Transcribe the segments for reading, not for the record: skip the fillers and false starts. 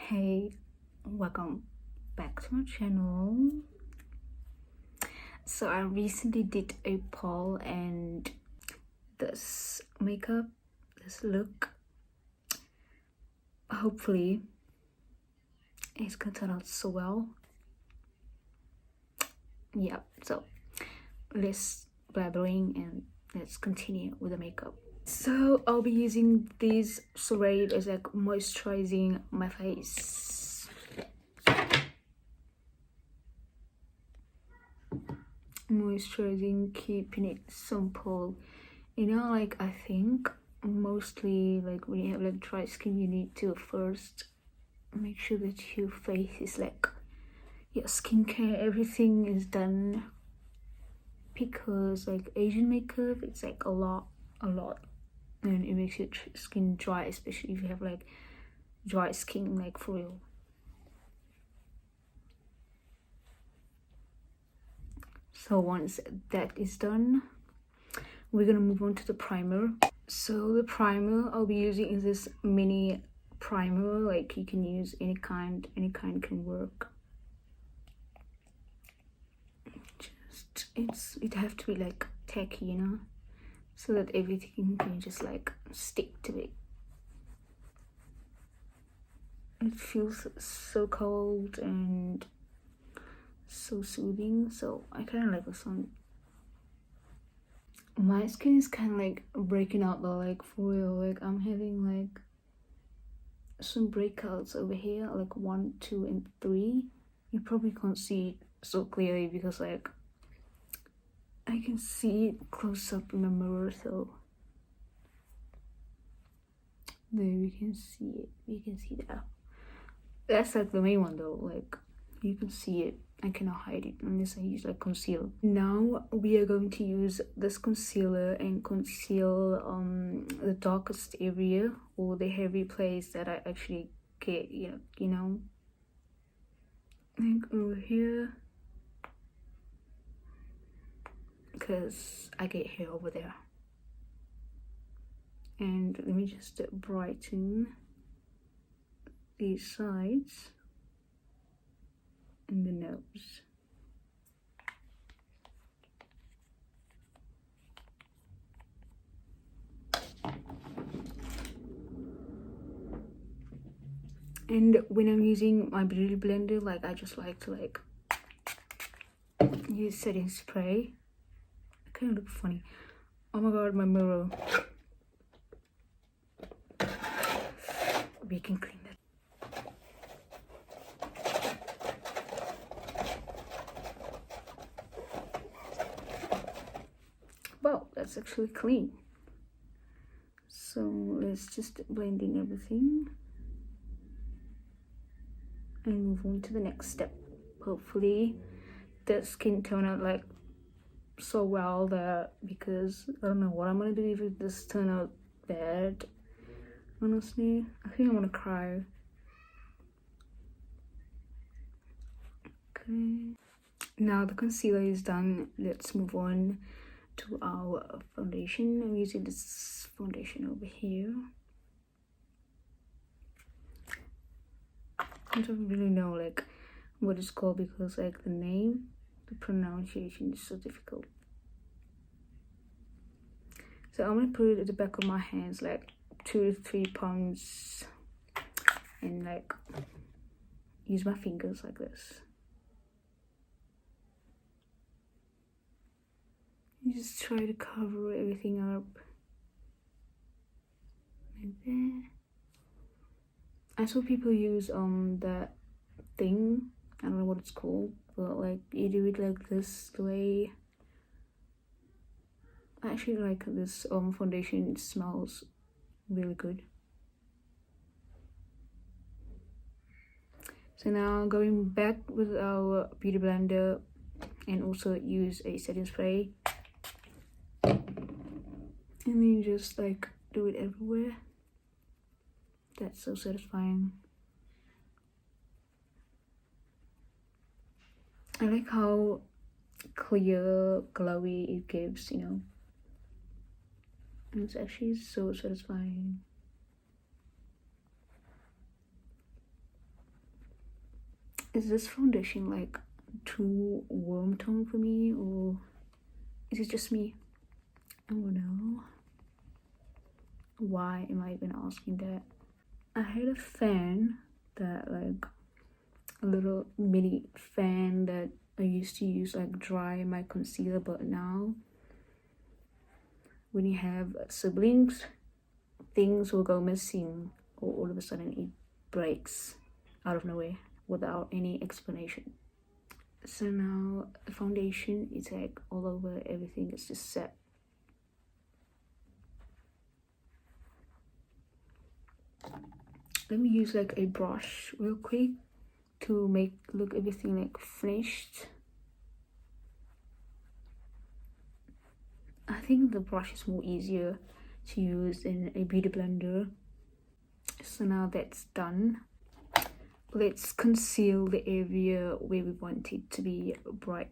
Hey, welcome back to my channel. So I recently did a poll, and this makeup, this look, hopefully it's gonna turn out so well. Yeah, so less blabbering and let's continue with the makeup. So I'll be using this spray as like moisturizing my face. Moisturizing, keeping it simple. Like I think mostly like when you have like dry skin, you need to first make sure that your face is like your skincare, everything is done, because like Asian makeup, it's like a lot, and it makes your skin dry, especially if you have like dry skin, like for real. So once that is done, we're gonna move on to the primer. So the primer I'll be using is this mini primer. Like you can use any kind can work. It have to be like tacky, so that everything can just like stick to it. It feels so cold and so soothing, so I kind of like this one. My skin is kind of like breaking out though, like for real. Like I'm having like some breakouts over here, like 1, 2, and 3. You probably can't see it so clearly because like I can see it close up in the mirror, so there we can see it. We can see that. That's like the main one though, like you can see it. I cannot hide it unless I use like concealer. Now we are going to use this concealer and conceal the darkest area or the heavy place that I actually get, like over here, because I get hair over there. And let me just brighten these sides and the nose. And when I'm using my beauty blender, like I just like to like use setting spray. I kind of look funny. Oh my god, my mirror. We can clean that. Wow, that's actually clean. So let's just blend in everything and move on to the next step. Hopefully the skin turn out like so well that, because I don't know what I'm gonna do if this turn out bad. Honestly, I think I'm gonna cry. Okay, now the concealer is done. Let's move on to our foundation. I'm using this foundation over here. I don't really know like what it's called because like the pronunciation is so difficult. So I'm gonna put it at the back of my hands, like 2 to 3 palms, and like use my fingers like this. You just try to cover everything up like that. I saw people use that thing, I don't know what it's called, but like you do it like this, the way I actually like this foundation. It smells really good. So now going back with our beauty blender and also use a setting spray, and then just like do it everywhere. That's so satisfying. I like how clear, glowy it gives, and it's actually so satisfying. Is this foundation like too warm tone for me, or is it just me? I don't know. Why am I even asking that? I had a fan that like a little mini fan that I used to use like dry my concealer, but now when you have siblings, things will go missing, or all of a sudden it breaks out of nowhere without any explanation. So now the foundation is like all over, everything is just set. Let me use like a brush real quick to make look everything like finished. I think the brush is more easier to use than a beauty blender. So now that's done, let's conceal the area where we want it to be bright.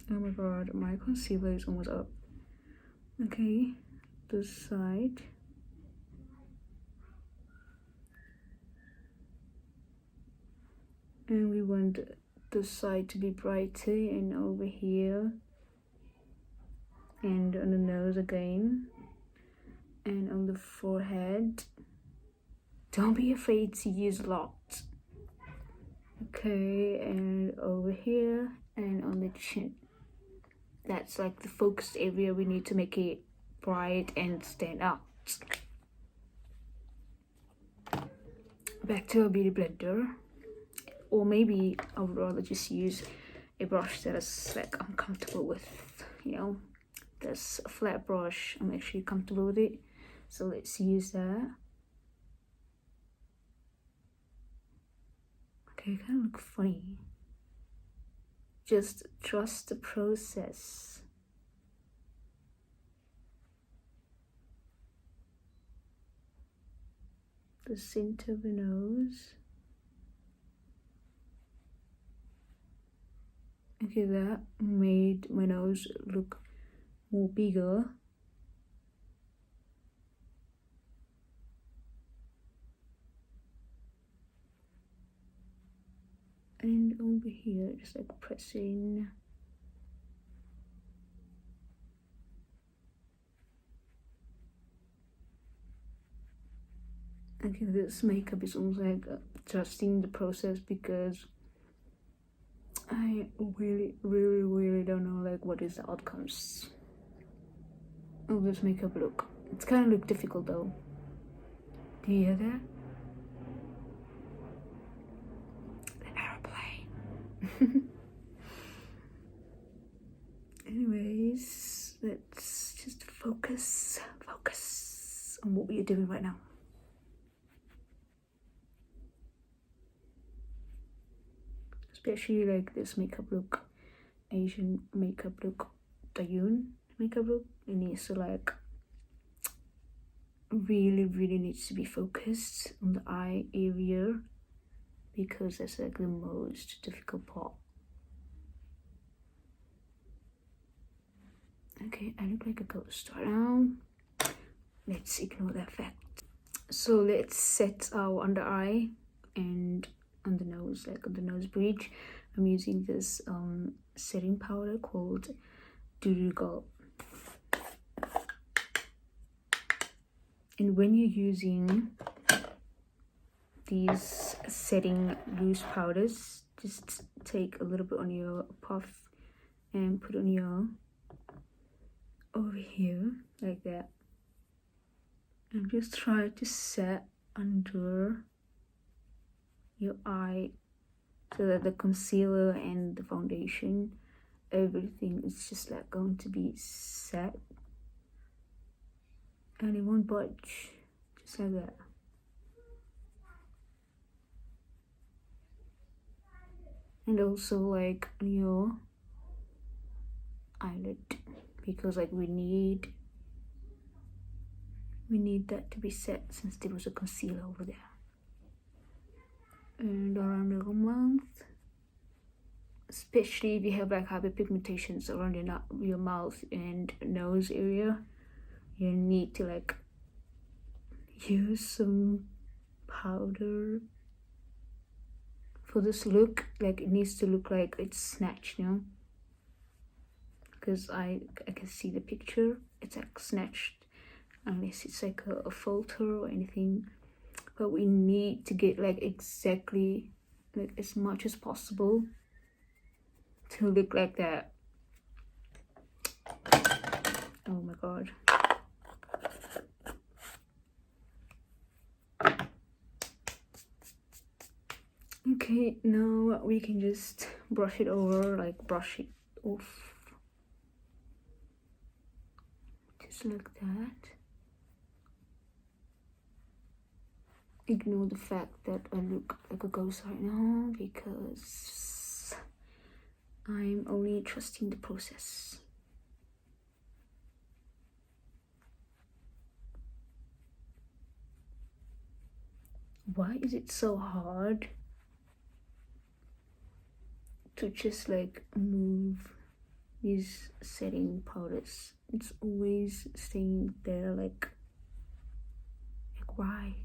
Oh my god, my concealer is almost up. Okay, this side. And we want this side to be brighter, and over here, and on the nose again, and on the forehead. Don't be afraid to use a lot. Okay, and over here, and on the chin. That's like the focused area. We need to make it bright and stand out. Back to a beauty blender, or maybe I would rather just use a brush that is like I'm comfortable with, you know. This flat brush, I'm actually comfortable with it, so let's use that. Okay, kind of look funny. Just trust the process. The center of the nose. Okay, that made my nose look more bigger. And over here, just like pressing. Okay, this makeup is almost like trusting the process, because I really don't know like what is the outcomes of this makeup look. It's kind of look difficult though. Do you hear that? Anyways, let's just focus on what we are doing right now. Especially like this makeup look, Asian makeup look, Douyin makeup look, it needs to like really needs to be focused on the eye area, because that's like the most difficult part. Okay, I look like a ghost right now. Let's ignore that fact. So let's set our under eye and on the nose, like on the nose bridge. I'm using this setting powder called Douyin. And when you're using these setting loose powders, just take a little bit on your puff and put on your over here like that, and just try to set under your eye so that the concealer and the foundation, everything is just like going to be set, and it won't budge, just like that. And also like on your eyelid, because like we need that to be set, since there was a concealer over there. And around the mouth, especially if you have like hyperpigmentations around your mouth and nose area, you need to like use some powder for this look. Like, it needs to look like it's snatched, you know, because I can see the picture, it's like snatched, unless it's like a filter or anything. But we need to get like exactly like as much as possible to look like that. Oh my god. Okay, now we can just brush it over, like brush it off, just like that. Ignore the fact that I look like a ghost right now, because I'm only trusting the process. Why is it so hard to just like move these setting powders? It's always staying there, like why?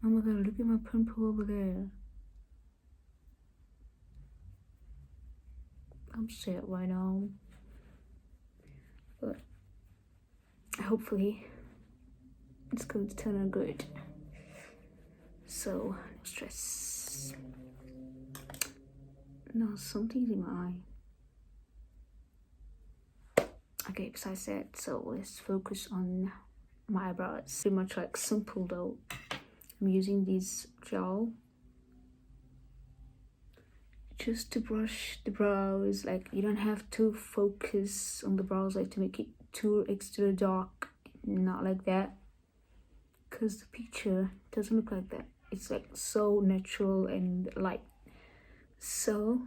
Oh my god, look at my pimple over there. I'm sad right now, but hopefully it's going to turn out good. So, no stress. No, something's in my eye. Okay, besides that, so let's focus on my eyebrows. Pretty much like simple though. I'm using this gel just to brush the brows. Like, you don't have to focus on the brows like to make it too extra dark, not like that, because the picture doesn't look like that. It's like so natural and light. So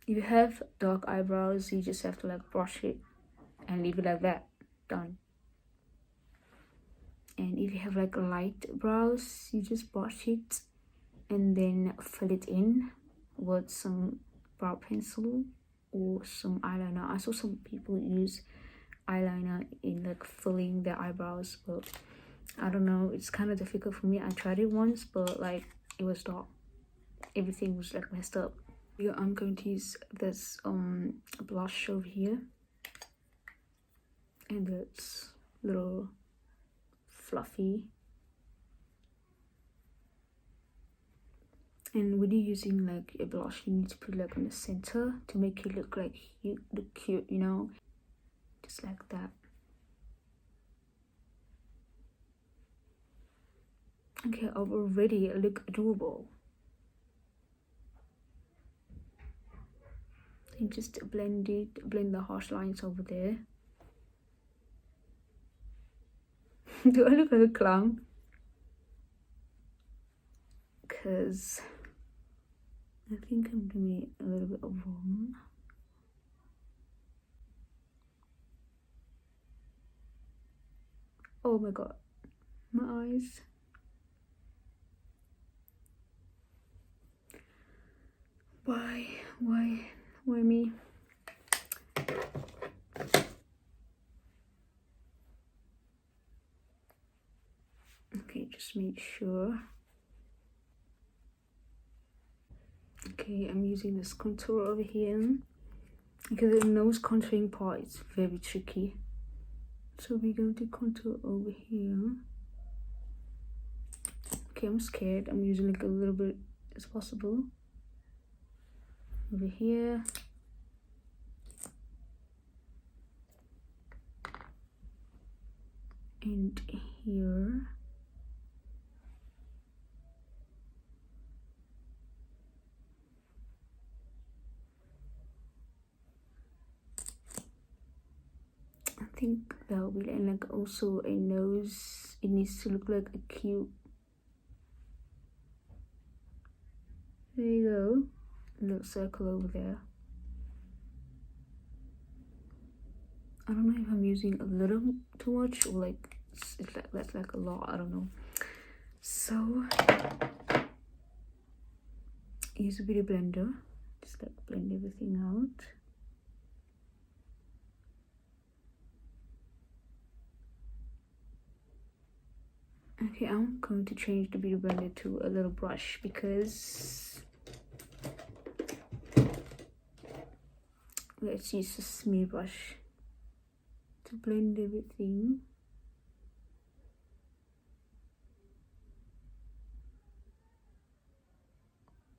if you have dark eyebrows, you just have to like brush it and leave it like that. Done. And if you have like light brows, you just brush it and then fill it in with some brow pencil or some eyeliner. I saw some people use eyeliner in like filling their eyebrows, but I don't know, it's kind of difficult for me. I tried it once, but like it was dark, everything was like messed up. Yeah, I'm going to use this blush over here, and it's little fluffy. And when you're using like a blush, you need to put like on the center to make it look like you look cute, you know, just like that. Okay, I've already look adorable. And just blend the harsh lines over there. Do I look like a clown? Because I think I'm doing it a little bit wrong. Oh my god, my eyes. Why me? Okay, just make sure. Okay, I'm using this contour over here because the nose contouring part is very tricky. So we're going to contour over here. Okay, I'm scared. I'm using like a little bit as possible. Over here. And here. I think that will be, and like also a nose. It needs to look like a cute. There you go. A little circle over there. I don't know if I'm using a little too much or like it's like that's like a lot. I don't know. So use a beauty blender. Just like blend everything out. Okay, I'm going to change the beauty blender to a little brush because let's use a smear brush to blend everything.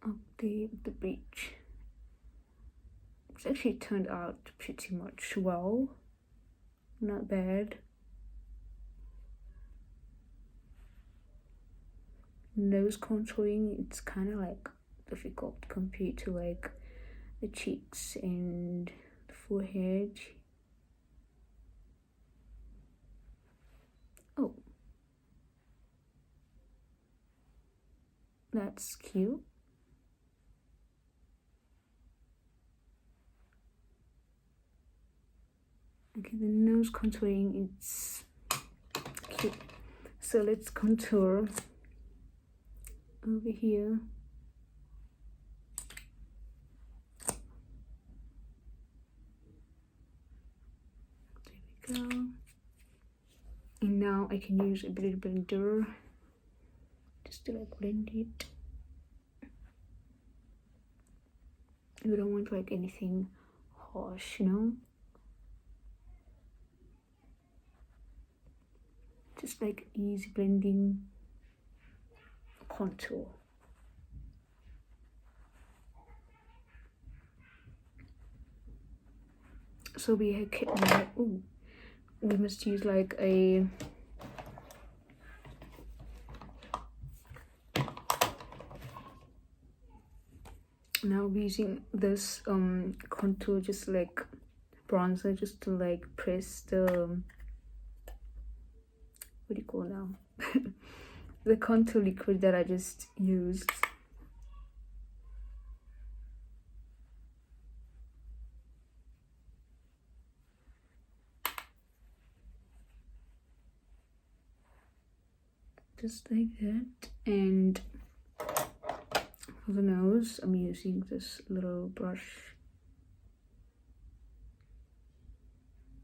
Up the bridge. It's actually turned out pretty much well. Not bad. Nose contouring, it's kind of like difficult compared to like the cheeks and the forehead. Oh, that's cute. Okay, the nose contouring, it's cute. So let's contour over here. There we go. And now I can use a beauty blender just to like blend it. We don't want like anything harsh, you know? Just like easy blending contour. So we must use like a now we're using this contour, just like bronzer, just to like press the what do you call now the contour liquid that I just used. Just like that. And for the nose, I'm using this little brush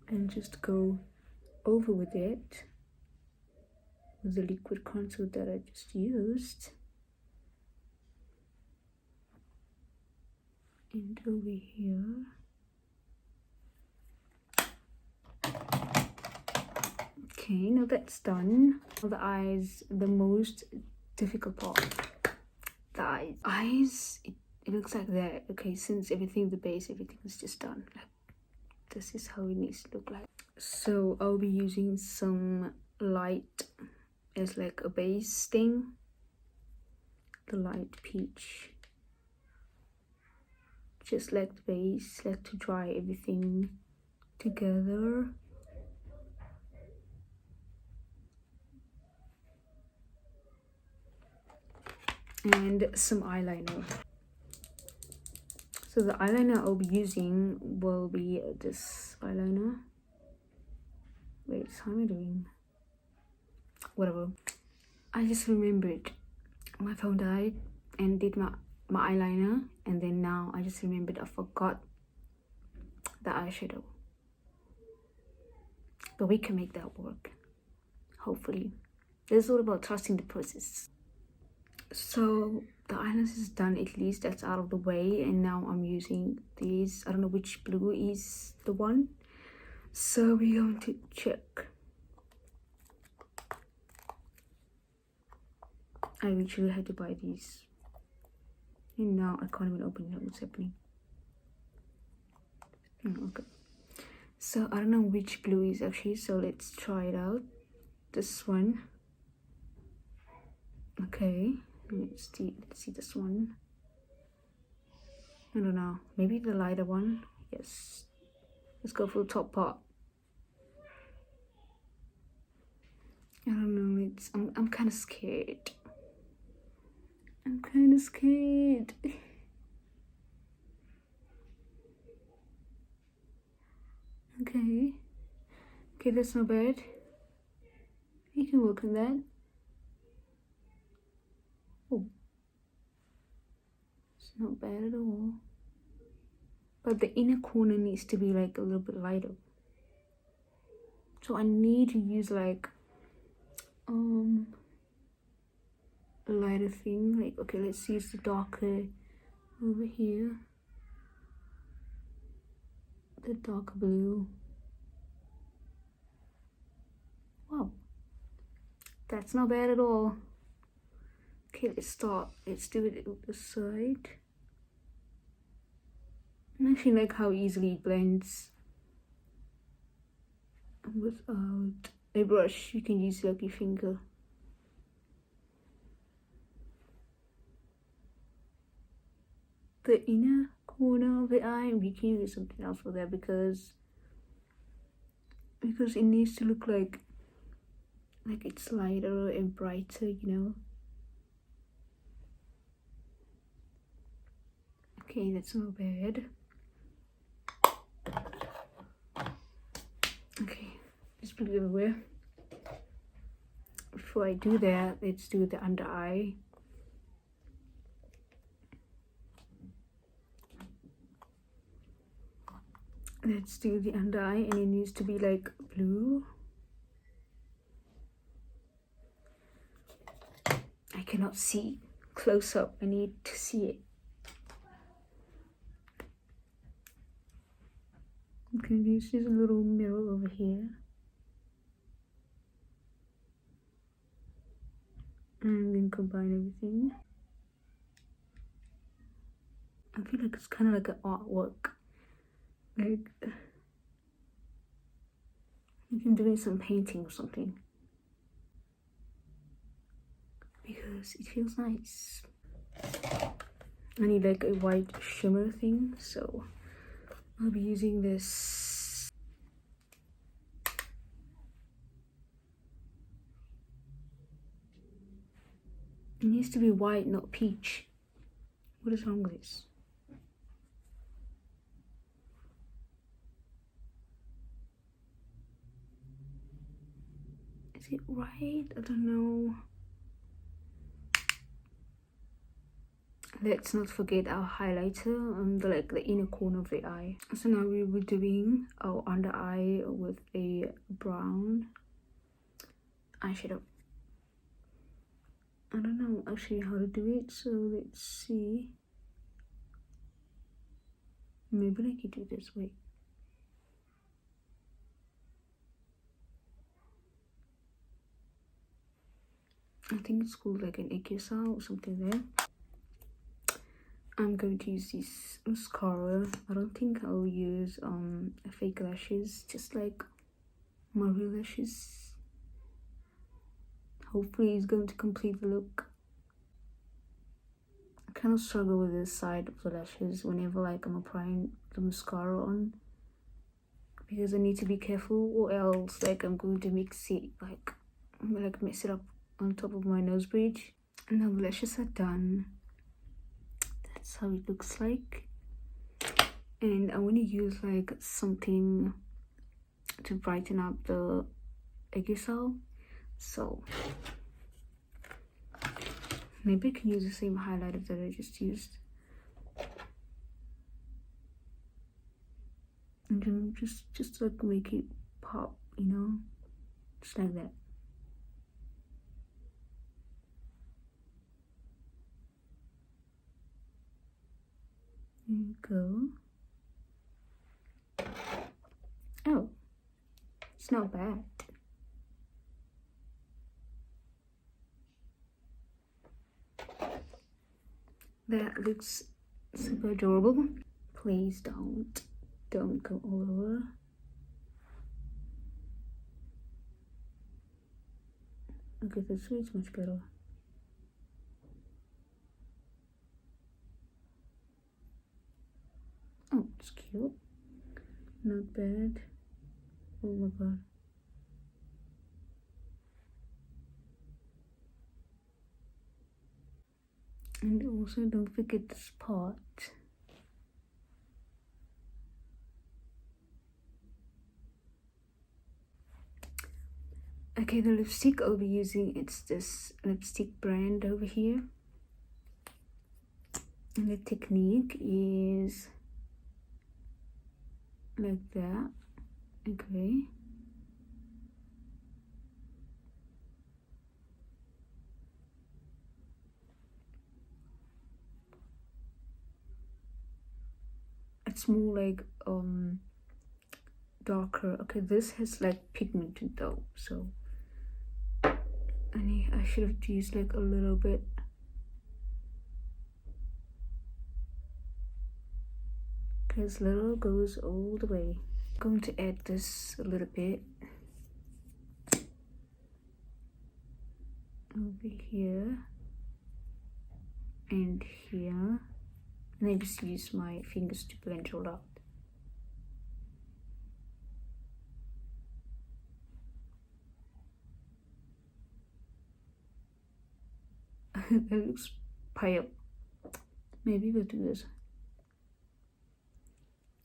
and just go over with it with the liquid contour that I just used. And over here. Okay, now that's done. For the eyes, the most difficult part. The eyes, it looks like that. Okay, since everything, the base, everything is just done. Like, this is how it needs to look like. So I'll be using some light as like a base thing. The light peach. Just like the base, like to dry everything together. And some eyeliner. So the eyeliner I'll be using will be this eyeliner. Wait, how am I doing? Whatever. I just remembered my phone died and did my eyeliner, and then now I just remembered I forgot the eyeshadow. But we can make that work, hopefully. This is all about trusting the process. So the eyeliner is done, at least that's out of the way, and now I'm using these. I don't know which blue is the one, so we're going to check. I literally had to buy these, and now I can't even open it. What's happening? Okay, so I don't know which blue is actually, so let's try it out. This one. Okay, let's see this one. I don't know, maybe the lighter one. Yes, let's go for the top part. I don't know, I'm kind of scared. I'm kind of scared. Okay, that's not bad. You can work on that. Oh, it's not bad at all. But the inner corner needs to be like a little bit lighter. So I need to use like lighter thing. Like, okay, let's use the darker over here, the dark blue. Wow, that's not bad at all. Okay, let's do it with the side. I actually like how easily it blends without a brush. You can use like your finger. The inner corner of the eye, we can use something else for that because it needs to look like it's lighter and brighter, you know. Okay, that's not bad. Okay, just put it everywhere. Before I do that, let's do the under eye. Let's do the under eye, and it needs to be like blue. I cannot see close up. I need to see it. I'm gonna use this little mirror over here. And then combine everything. I feel like it's kind of like an artwork. Like I'm doing some painting or something. Because it feels nice. I need like a white shimmer thing, so I'll be using this. It needs to be white, not peach. What is wrong with this? Is it right? I don't know. Let's not forget our highlighter on the inner corner of the eye. So now we were doing our under eye with a brown eyeshadow. I don't know actually how to do it, so let's see. Maybe I could do it this way. I think it's called like an Ikisa or something there. I'm going to use this mascara. I don't think I'll use fake lashes, just like my real lashes. Hopefully it's going to complete the look. I kind of struggle with this side of the lashes whenever like I'm applying the mascara on, because I need to be careful, or else like I'm going to mix it, like I'm gonna mess it up on top of my nose bridge. And now the lashes are done. That's how it looks like. And I want to use like something to brighten up the aegysal. So maybe I can use the same highlighter that I just used. And then just like make it pop, you know, just like that. There you go. Oh, it's not bad. That looks super adorable. Please don't go all over. Okay, this way is much better. Oh, it's cute. Not bad. Oh my god. And also don't forget the spot. Okay, the lipstick I'll be using, it's this lipstick brand over here. And the technique is like that. Okay. it's more like darker. Okay, this has like pigmented though, so I should have used like a little bit. Because little goes all the way. I'm going to add this a little bit over here and here, and I just use my fingers to blend it all out. That looks pale. Maybe we'll do this.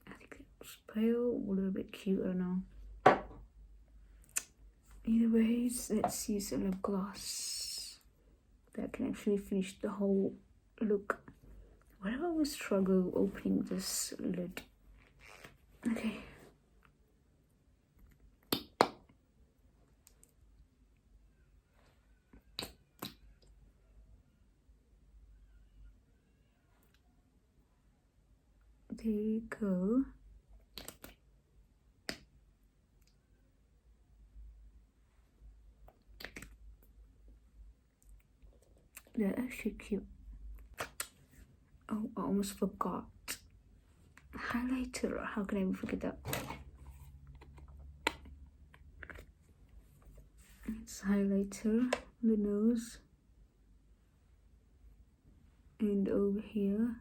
I think it looks pale, a little bit cute, I don't know. Either ways, let's use a lip gloss that can actually finish the whole look. Why do I always struggle opening this lid? Okay. There you go. They're actually cute. Oh, I almost forgot. Highlighter. How can I ever forget that? It's highlighter on the nose. And over here.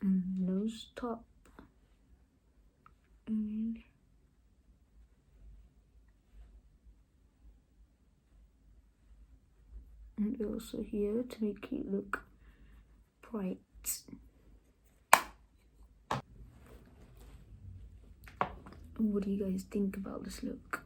And nose top. And also here to make it look bright. What do you guys think about this look?